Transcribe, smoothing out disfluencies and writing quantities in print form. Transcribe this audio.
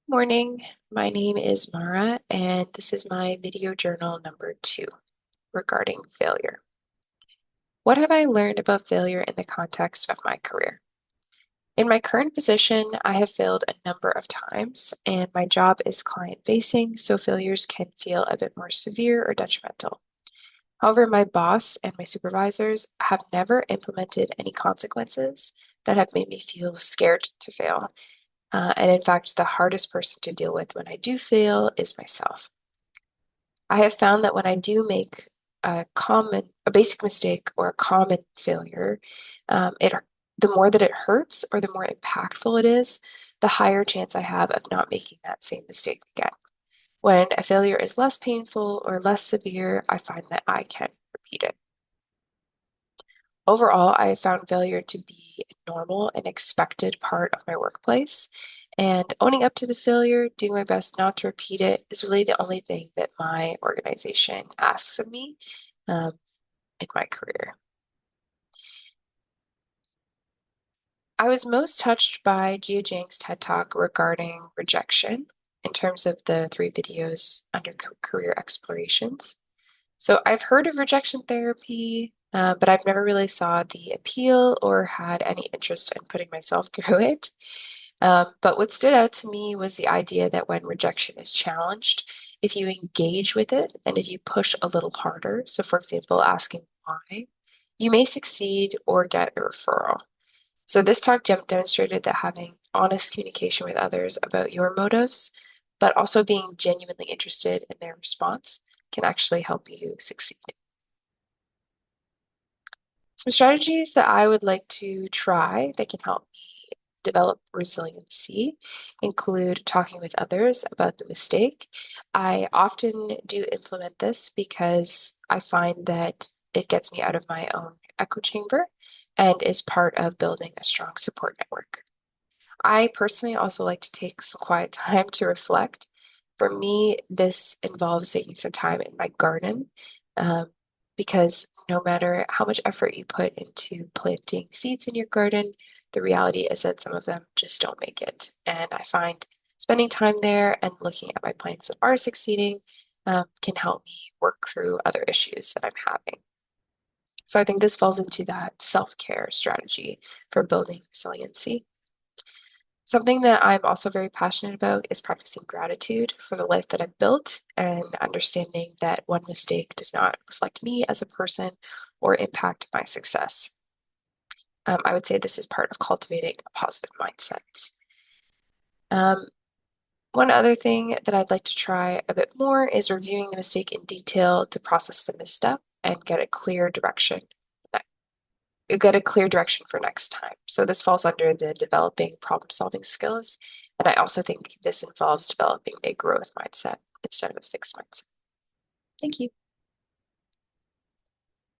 Morning, my name is Mara, and this is my video journal number 2 regarding failure. What have I learned about failure in the context of my career? In my current position, I have failed a number of times, and my job is client facing, so failures can feel a bit more severe or detrimental. However, my boss and my supervisors have never implemented any consequences that have made me feel scared to fail. And in fact, the hardest person to deal with when I do fail is myself. I have found that when I do make a basic mistake or a common failure, it the more that it hurts or the more impactful it is, the higher chance I have of not making that same mistake again. When a failure is less painful or less severe, I find that I can repeat it. Overall, I have found failure to be a normal and expected part of my workplace. And owning up to the failure, doing my best not to repeat it, is really the only thing that my organization asks of me um, in my career. I was most touched by Jia Jiang's TED Talk regarding rejection in terms of the 3 videos under career explorations. So I've heard of rejection therapy, but I've never really saw the appeal or had any interest in putting myself through it. But what stood out to me was the idea that when rejection is challenged, if you engage with it and if you push a little harder, so for example, asking why, you may succeed or get a referral. So this talk demonstrated that having honest communication with others about your motives, but also being genuinely interested in their response can actually help you succeed. Some strategies that I would like to try that can help me develop resiliency include talking with others about the mistake. I often do implement this because I find that it gets me out of my own echo chamber and is part of building a strong support network. I personally also like to take some quiet time to reflect. For me, this involves taking some time in my garden, um, because no matter how much effort you put into planting seeds in your garden, the reality is that some of them just don't make it. And I find spending time there and looking at my plants that are succeeding, can help me work through other issues that I'm having. So I think this falls into that self-care strategy for building resiliency. Something that I'm also very passionate about is practicing gratitude for the life that I've built and understanding that one mistake does not reflect me as a person or impact my success. I would say this is part of cultivating a positive mindset. Um, One other thing that I'd like to try a bit more is reviewing the mistake in detail to process the misstep and get a clear direction for next time. So this falls under the developing problem-solving skills. And I also think this involves developing a growth mindset instead of a fixed mindset. Thank you.